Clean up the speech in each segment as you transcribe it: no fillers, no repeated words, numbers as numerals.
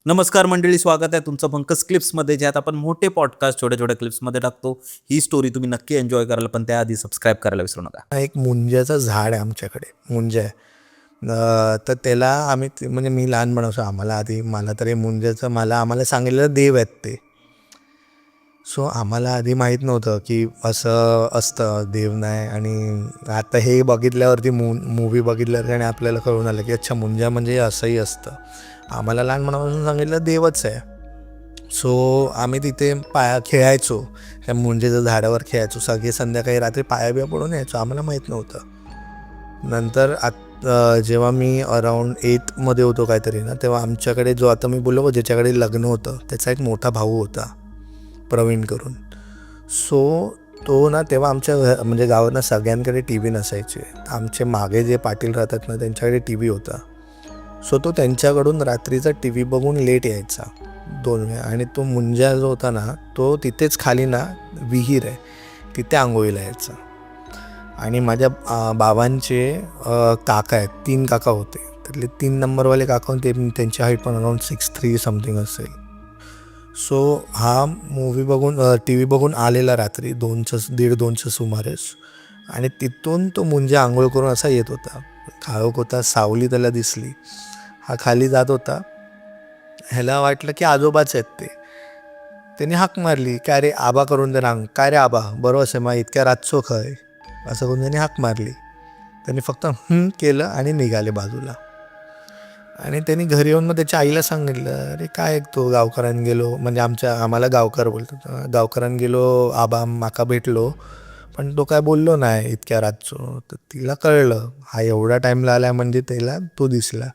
नमस्कार मंडळी, स्वागत आहे तुमचं पंकज क्लिप्समध्ये, ज्यात आपण मोठे पॉडकास्ट छोट्या छोट्या क्लिप्समध्ये टाकतो. ही स्टोरी तुम्ही नक्की एन्जॉय कराल, पण त्याआधी सबस्क्राईब करायला विसरू नका. एक मुंजाचं झाड आहे आमच्याकडे, मुंज आहे. तर त्याला आम्ही म्हणजे मी लहानपणापासून मला तरी मुंजाचं आम्हाला सांगितलेलं देव आहेत ते. सो आम्हाला आधी माहीत नव्हतं की असं असतं, देव नाही. आणि आता हे बघितल्यावरती मूवी बघितल्यावरती आणि आपल्याला कळून आलं की अच्छा, मुंजा म्हणजे असंही असतं. आम्हाला लहानपणापासून सांगितलं देवच आहे. सो आम्ही तिथे खेळायचो, त्या मुंजेच्या झाडावर खेळायचो. सगळे संध्याकाळी रात्री पाया पडून यायचो. आम्हाला माहीत नव्हतं. नंतर जेव्हा मी अराऊंड 8मध्ये होतो काहीतरी ना, तेव्हा आमच्याकडे जो आता मी बोललो ज्याच्याकडे लग्न होतं त्याचा एक मोठा भाऊ होता, प्रवीण करून. सो तो ना तेव्हा आमच्या म्हणजे गावात सगळ्यांकडे टी व्ही नसायचे. आमचे मागे जे पाटील राहतात ना, त्यांच्याकडे टी व्ही होता. सो तो त्यांच्याकडून रात्रीचा टी व्ही बघून लेट यायचा 2 वेळा. आणि तो मुंजा जो होता ना, तो तिथेच खाली ना विहीर आहे, तिथे आंघोळीला यायचा. आणि माझ्या बाबांचे काका आहेत, 3 काका होते. त्यातले 3 नंबरवाले काका होते, त्यांची हाईट पण अराऊंड 6'3" समथिंग असेल. सो हा टी व्ही बघून आलेला रात्री 1:30-2च्या सुमारेस. आणि तिथून तो मुंजा आंघोळ करून असा येत होता. काळोख होता, सावली त्याला दिसली. हा खाली जात होता. ह्याला वाटलं की आजोबाच आहेत ते. त्याने हाक मारली, काय रे आबा करून दे रांग, काय रे आबा बरोबर आहे मग इतक्या रातचो खय, असं करून त्याने हाक मारली. त्यांनी फक्त केलं आणि निघाले बाजूला. आणि त्यांनी घरी येऊन मग त्याच्या आईला सांगितलं, अरे काय तो गावकऱ्यान गेलो, म्हणजे आम्हाला गावकर बोलतात, गावकऱ्यान गेलो, आबा माका भेटलो, पण तो काय बोललो नाही इतक्या रातचो. तर तिला कळलं हा एवढा टाईमला आला म्हणजे त्याला तो दिसला.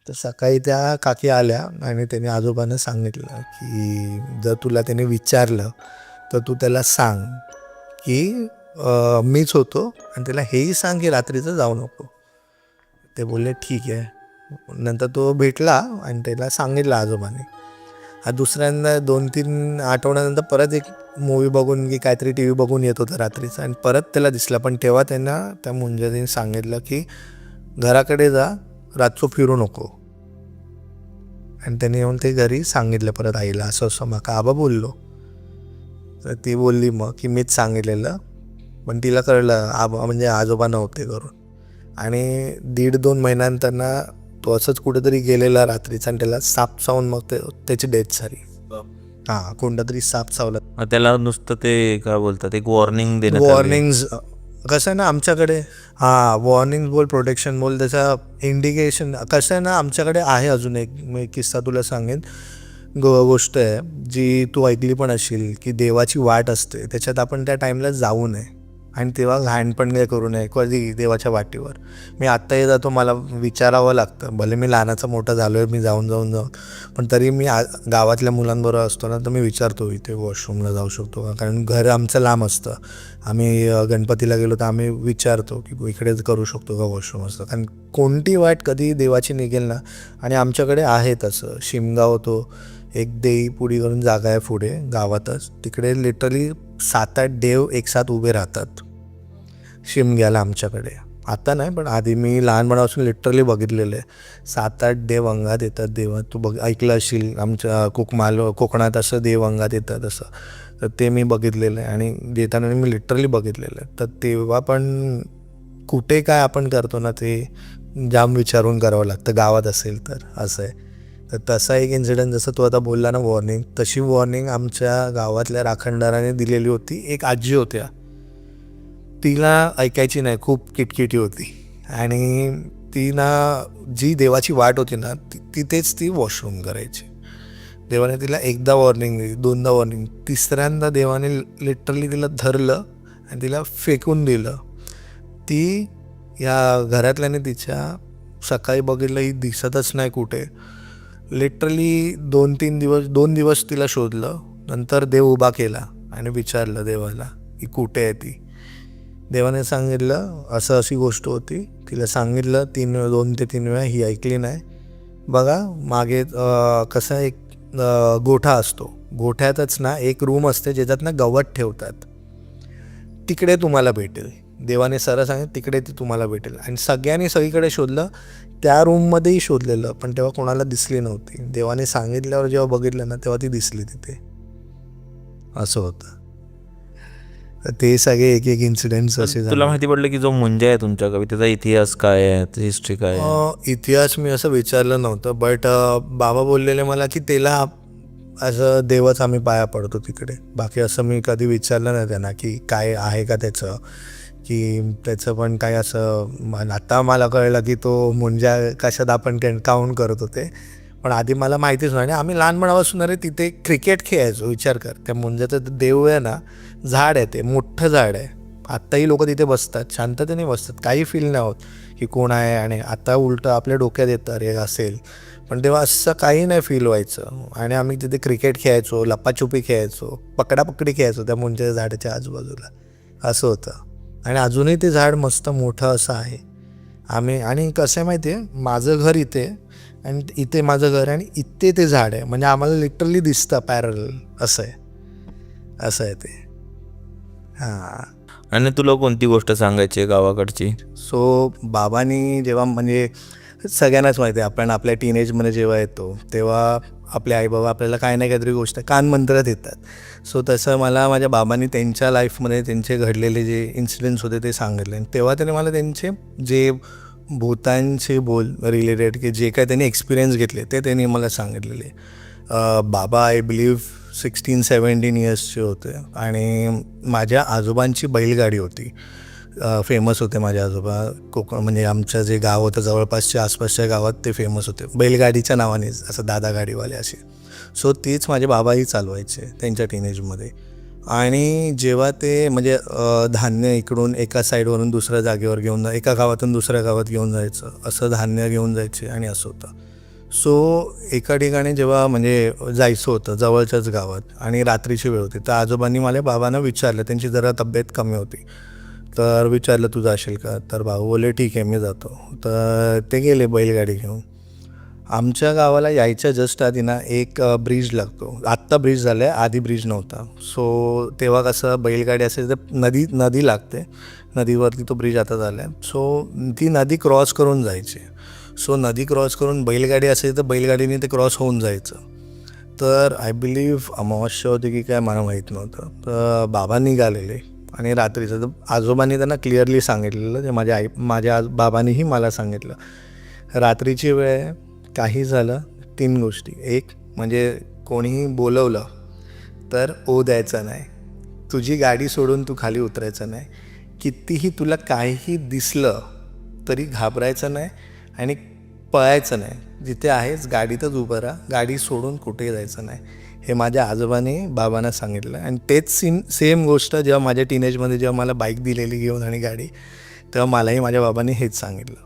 तर सकाळी त्या काकी आल्या आणि त्याने आजोबांना सांगितलं की जर तुला त्याने विचारलं तर तू त्याला सांग की मीच होतो, आणि त्याला हेही सांग की रात्रीचं जाऊ नको. ते बोलले ठीक आहे. नंतर तो भेटला आणि त्याला सांगितलं आजोबाने. हा दुसऱ्यांदा 2-3 आठवड्यानंतर परत एक मूवी बघून की काहीतरी टी व्ही बघून येत होता रात्रीचा, आणि परत त्याला दिसला. पण तेव्हा त्यांना त्या मुंजाने सांगितलं की घराकडे जा, रातचो फिरू नको. आणि त्याने येऊन ते घरी सांगितलं परत आईला, असं असं माका आबा बोललो. तर ती बोलली मग की मीच सांगितलेलं. पण तिला कळलं आबा म्हणजे आजोबा नव्हते करून. आणि 1.5-2 महिन्यानंतर ना तो असंच कुठेतरी गेलेला रात्रीचा, आणि त्याला साप चावून मग त्याची डेथ झाली. हां, कोणता तरी साप चावला. त्याला नुसतं ते काय बोलतात, एक वॉर्निंग देण्यात आली. वॉर्निंग्स कसं आहे ना आमच्याकडे, वॉर्निंग बोल, प्रोटेक्शन बोल, त्याचा इंडिकेशन कसं आहे ना आमच्याकडे आहे. अजून एक किस्सा तुला सांगेन. गोष्ट आहे जी तू ऐकली पण असेल की देवाची वाट असते, त्याच्यात आपण त्या टाईमला जाऊ नये आणि तेव्हा घाण पण काय करू नये कधी देवाच्या वाटेवर. मी आत्ताही जातो, मला विचारावं लागतं, भले मी लहानाचा मोठा झालो आहे, मी जाऊन पण तरी मी गावातल्या मुलांबरोबर असतो ना, तर मी विचारतो इथे वॉशरूमला जाऊ शकतो का, कारण घर आमचं लांब असतं. आम्ही गणपतीला गेलो तर आम्ही विचारतो की इकडेच करू शकतो का वॉशरूम असतं, कारण कोणती वाट कधी देवाची निघेल ना. आणि आमच्याकडे आहे तसं, शिमगाव होतो एक देईपुडी करून जागा आहे पुढे गावातच, तिकडे लिटरली 7-8 देव एकसाथ उभे राहतात शिमग्याला आमच्याकडे. आता नाही, पण आधी मी लहानपणापासून लिटरली बघितलेलं आहे. 7-8 देव अंगात येतात. देवा तू ऐकलं असेल आमच्या कोकणात असं देव अंगात येतात असं, तर ते मी बघितलेलं आहे. आणि देताना मी लिटरली बघितलेलं आहे. तर तेव्हा पण कुठे काय आपण करतो ना, ते जाम विचारून करावं लागतं गावात असेल तर, असं आहे. तर तसा एक इन्सिडेंट जसं तू आता बोलला ना वॉर्निंग, तशी वॉर्निंग आमच्या गावातल्या राखणदाराने दिलेली होती. एक आजी होत्या, तिला ऐकायची नाही, खूप किटकिटी होती. आणि ती ना जी देवाची वाट होती ना तिथेच ती वॉशरूम करायची. देवाने तिला एकदा वॉर्निंग दिली, 2दा वॉर्निंग, तिसऱ्यांदा देवाने लिटरली तिला धरलं आणि तिला फेकून दिलं. ती या घरातल्याने तिच्या सकाळी बघितलं, ही दिसतच नाही कुठे. लिटरली 2 दिवस तिला शोधलं. नंतर देव उभा केला आणि विचारलं देवाला की कुठे आहे ती. देवाने सांगितलं असं अशी गोष्ट होती. तिला सांगितलं 2 ते 3 वेळा, ही ऐकली नाही. बघा मागे कसं एक गोठा असतो, गोठ्यातच ना एक रूम असते ज्याच्यात ना गवत ठेवतात, तिकडे तुम्हाला भेटेल. देवाने सरळ सांगितलं तिकडे ती तुम्हाला भेटेल. आणि सगळ्यांनी सगळीकडे शोधलं, त्या रूममध्येही शोधलेलं, पण तेव्हा कोणाला दिसली नव्हती. देवाने सांगितल्यावर जेव्हा बघितलं ना तेव्हा ती दिसली तिथे. असं होतं. तर ते सगळे एक एक इन्सिडेंट्स असे तुला झाले. माहिती पडलं की जो मुंजा आहे तुमच्या कवितेचा इतिहास काय आहे, हिस्ट्री काय आहे? इतिहास मी असं विचारलं नव्हतं, बट बाबा बोललेले मला की त्याला असं देवच आम्ही पाया पडतो तिकडे. बाकी असं मी कधी विचारलं नाही त्यांना की काय आहे का त्याचं, की त्याचं पण काय असं. आता मला कळलं की तो मुंजा कशात आपण काउंट करत होते, पण आधी मला माहितीच नाही. आणि आम्ही लहानपणापासून अरे तिथे क्रिकेट खेळायचो. विचार कर, त्या मुंजाचं देव आहे ना, झाड आहे, ते मोठं झाड आहे. आत्ताही लोक तिथे बसतात, शांततेने बसतात, काही फील नाही होत की कोण आहे. आणि आता उलटं आपल्या डोक्यात येतं अरे असेल, पण तेव्हा असं काही नाही फील व्हायचं. आणि आम्ही तिथे क्रिकेट खेळायचो, लपाछुपी खेळायचो, पकडापकडी खेळायचो त्या मुंजाच्या झाडाच्या आजूबाजूला. असं होतं. आणि अजूनही ते झाड मस्त मोठं असं आहे. आणि कसं आहे माहिती आहे, माझं घर इथे आणि इथे माझं घर आहे आणि इथे ते झाड आहे. म्हणजे आम्हाला लिटरली दिसतं पॅरल. असं आहे ते. हां. आणि तुला कोणती गोष्ट सांगायची आहे गावाकडची? सो बाबांनी जेव्हा, म्हणजे सगळ्यांनाच माहिती आहे, आपण आपल्या टीनेजमध्ये जेव्हा येतो तेव्हा आपले आईबाबा आपल्याला काही ना काहीतरी गोष्ट कानमंत्र देतात. सो तसं मला माझ्या बाबांनी त्यांच्या लाईफमध्ये त्यांचे घडलेले जे इन्सिडेंट्स होते ते सांगितले. आणि तेव्हा त्याने मला त्यांचे जे भूतांचे रिलेटेड की जे काय त्यांनी एक्सपिरियन्स घेतले ते त्यांनी मला सांगितलेले. बाबा आय बिलीव्ह 16-17 इयर्सचे होते. आणि माझ्या आजोबांची बैलगाडी होती. फेमस होते माझे आजोबा. कोकण म्हणजे आमचं जे गाव होतं जवळपासच्या आसपासच्या गावात ते फेमस होते बैलगाडीच्या नावानेच, असं दादा गाडीवाले असे. सो तीच माझे बाबाही चालवायचे त्यांच्या टीनेजमध्ये. आणि जेव्हा ते म्हणजे धान्य इकडून एका साईडवरून दुसऱ्या जागेवर घेऊन एका गावातून दुसऱ्या गावात घेऊन जायचं, असं धान्य घेऊन जायचे आणि असं होतं. सो एका ठिकाणी जेव्हा म्हणजे जायचं होतं जवळच्याच गावात आणि रात्रीची वेळ होती, तर आजोबांनी मला बाबांना विचारलं, त्यांची जरा तब्येत कमी होती, तर विचारलं तू जाशील का, तर भाऊ बोलले ठीक आहे मी जातो. तर ते गेले बैलगाडी घेऊन. आमच्या गावाला यायच्या जस्ट आधी ना एक ब्रिज लागतो. आत्ता ब्रिज झाला आहे, आधी ब्रिज नव्हता. सो तेव्हा कसं बैलगाडी असेल तर नदी लागते, नदीवरती तो ब्रिज आता झाला आहे. सो ती नदी क्रॉस करून जायची. सो नदी क्रॉस करून बैलगाडी असेल तर बैलगाडीने ते क्रॉस होऊन जायचं. तर आय बिलीव्ह अमावस्या होती की काय मला माहीत नव्हतं. तर बाबा निघालेले आणि रात्रीचं तर आजोबांनी त्यांना क्लिअरली सांगितलेलं, जे माझ्या बाबांनीही मला सांगितलं, रात्रीची वेळ काही झालं 3 गोष्टी. एक म्हणजे कोणीही बोलवलं तर ओ द्यायचं नाही, तुझी गाडी सोडून तू खाली उतरायचं नाही, कितीही तुला काहीही दिसलं तरी घाबरायचं नाही आणि पळायचं नाही, जिथे आहेस गाडीतच उभं राहा, गाडी सोडून कुठेही जायचं नाही. हे माझ्या आजोबाने बाबांना सांगितलं. आणि तेच सेम गोष्ट जेव्हा माझ्या टीनेजमध्ये जेव्हा मला बाईक दिलेली घेऊन आणि गाडी, तेव्हा मलाही माझ्या बाबांनी हेच सांगितलं.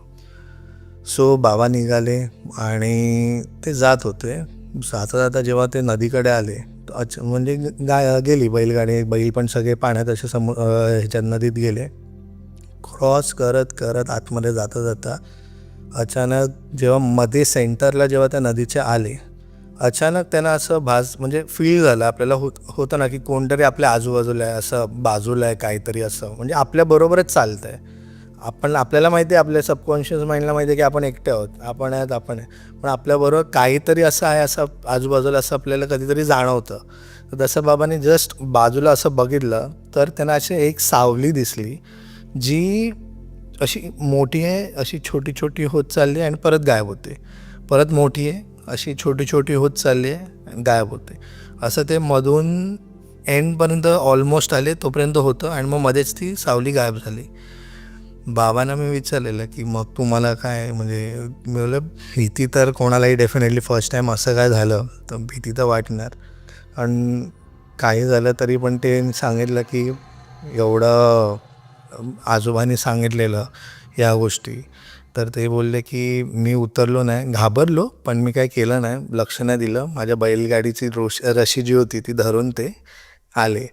सो बाबा निघाले आणि ते जात होते. जाता जाता जेव्हा ते नदीकडे आले म्हणजे गेली बैलगाडी, बैल पण सगळे पाण्यात असे ह्याच्यात नदीत गेले. क्रॉस करत करत आतमध्ये जाता जाता अचानक जेव्हा मध्ये सेंटरला जेव्हा त्या नदीचे आले, अचानक त्यांना असं म्हणजे फील झालं आपल्याला, होतं ना की कोणतरी आपल्या आजूबाजूला आहे, असं बाजूला आहे काहीतरी, असं म्हणजे आपल्याबरोबरच चालतं आहे. आपल्याला माहिती आहे, आपल्या सबकॉन्शियस माइंडला माहिती आहे की आपण एकटे आहोत, आपण आहे, पण आपल्याबरोबर काहीतरी असं आहे, असं आजूबाजूला असं आपल्याला कधीतरी जाणवतं. तर तसं बाबांनी जस्ट बाजूला असं बघितलं तर त्यांना अशी एक सावली दिसली, जी अशी मोठी आहे, अशी छोटी छोटी होत चालली आणि परत गायब होते, परत मोठी आहे, अशी छोटी छोटी होत चालली आहे आणि गायब होते. असं ते मधून एंडपर्यंत ऑलमोस्ट आले तोपर्यंत होतं आणि मग मध्येच ती सावली गायब झाली. बाबांना मी विचारलेलं की मग तुम्हाला काय, म्हणजे मी बोललं भीती तर कोणालाही डेफिनेटली फर्स्ट टाईम असं काय झालं तर भीती तर वाटणार. आणि काही झालं तरी पण ते सांगितलं की एवढं आजोबांनी सांगितलेलं या गोष्टी, तर ते बोलले की मी उतरलो नाही, घाबरलो पण मी काय केलं नाही, लक्ष नाही दिलं. माझ्या बैलगाडीची रशी जी होती ती धरून ते आले.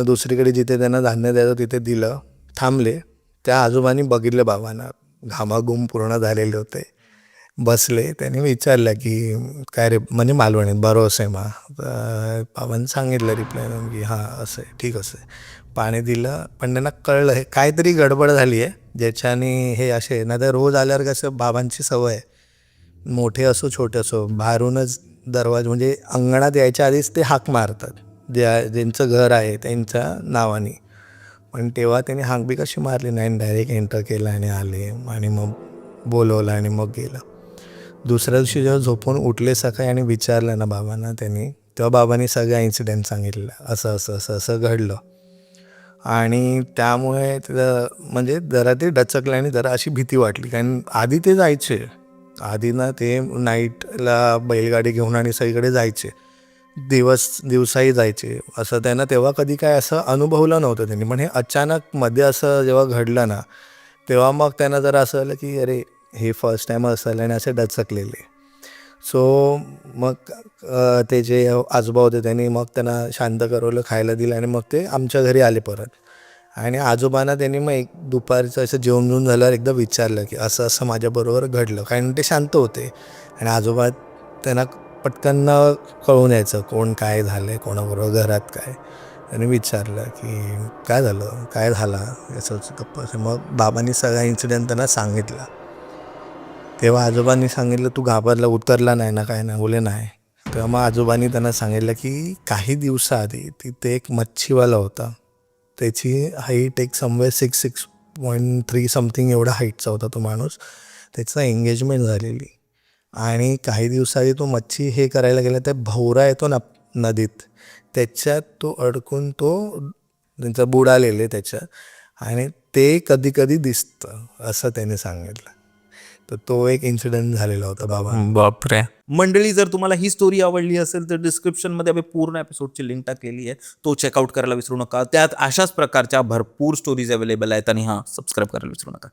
दुसरीकडे जिथे त्यांना धान्य द्यायचं तिथे दिलं, थांबले. त्या आजोबांनी बघितलं बाबांना, घामाघूम पूर्ण झालेले होते बसले. त्याने विचारलं की काय रे, म्हणजे मालवणीत भरोसे मा. तर बाबांनी सांगितलं रिप्लाय देऊन की हां असं आहे, ठीक असं आहे. पाणी दिलं, पण त्यांना कळलं हे काहीतरी गडबड झाली आहे, ज्याच्याने हे असे नाही तर रोज आल्यावर कसं बाबांची सवय आहे, मोठे असो छोटे असो बाहेरूनच दरवाजा म्हणजे अंगणात यायच्या आधीच ते हाक मारतात, ज्यांचं घर आहे त्यांच्या नावाने. पण तेव्हा त्यांनी हाक बी कशी मारली नाही, डायरेक्ट एंटर केलं आणि आले आणि मग बोलवलं आणि मग गेलं. दुसऱ्या दिवशी जेव्हा झोपून उठले सकाळी आणि विचारलं ना बाबांना त्यांनी, तेव्हा बाबांनी सगळा इन्सिडेंट सांगितलं, असं असं असं असं घडलं. आणि त्यामुळे तिथं म्हणजे जरा ते डचकलं आणि जरा अशी भीती वाटली, कारण आधी ते जायचे, आधी ना ते नाईटला बैलगाडी घेऊन आणि सगळीकडे जायचे, दिवसाही जायचे. असं त्यांना तेव्हा कधी काय असं अनुभवलं नव्हतं त्यांनी. पण हे अचानक मध्ये असं जेव्हा घडलं ना, तेव्हा मग त्यांना जरा असं झालं की अरे हे फर्स्ट टाईम असेल आणि असे डचकलेले. सो मग ते जे आजोबा होते त्यांनी मग त्यांना शांत करवलं, खायला दिलं आणि मग ते आमच्या घरी आले परत. आणि आजोबांना त्यांनी मग एक दुपारचं असं जेवून झाल्यावर एकदा विचारलं की असं असं माझ्याबरोबर घडलं, कारण ते शांत होते आणि आजोबा त्यांना पटकन कळून यायचं कोण काय झालं आहे, कोणाबरोबर घरात काय. त्यांनी विचारलं की काय झालं, काय झाला, असंच गप्पा. मग बाबांनी सगळा इन्सिडेंट त्यांना सांगितला. तेव्हा आजोबांनी सांगितलं तू घाबरला, उतरला नाही ना, काय नाही, बोले नाही. तेव्हा मग आजोबांनी त्यांना सांगितलं की काही दिवसाआधी तिथे एक मच्छीवाला होता, त्याची हाईट एक समवेअर 6.3 समथिंग एवढा हाईटचा होता तो माणूस. त्याचं एंगेजमेंट झालेली आणि काही दिवसाआधी तो मच्छी हे करायला गेला, त्या भोवरा येतो ना नदीत, त्याच्यात तो अडकून तो त्यांचं बुडालेले त्याच्यात, आणि ते कधी कधी दिसतं असं त्याने सांगितलं. तर तो एक इन्सिडेंट झालेला होता बाबा. बापरे. मंडळी, जर तुम्हाला ही स्टोरी आवडली असेल तर डिस्क्रिप्शनमध्ये आम्ही पूर्ण एपिसोडची लिंक टाकलेली आहे, तो चेकआउट करायला विसरू नका. त्यात अशाच प्रकारच्या भरपूर स्टोरीज अवेलेबल आहेत आणि हां, सबस्क्राईब करायला विसरू नका.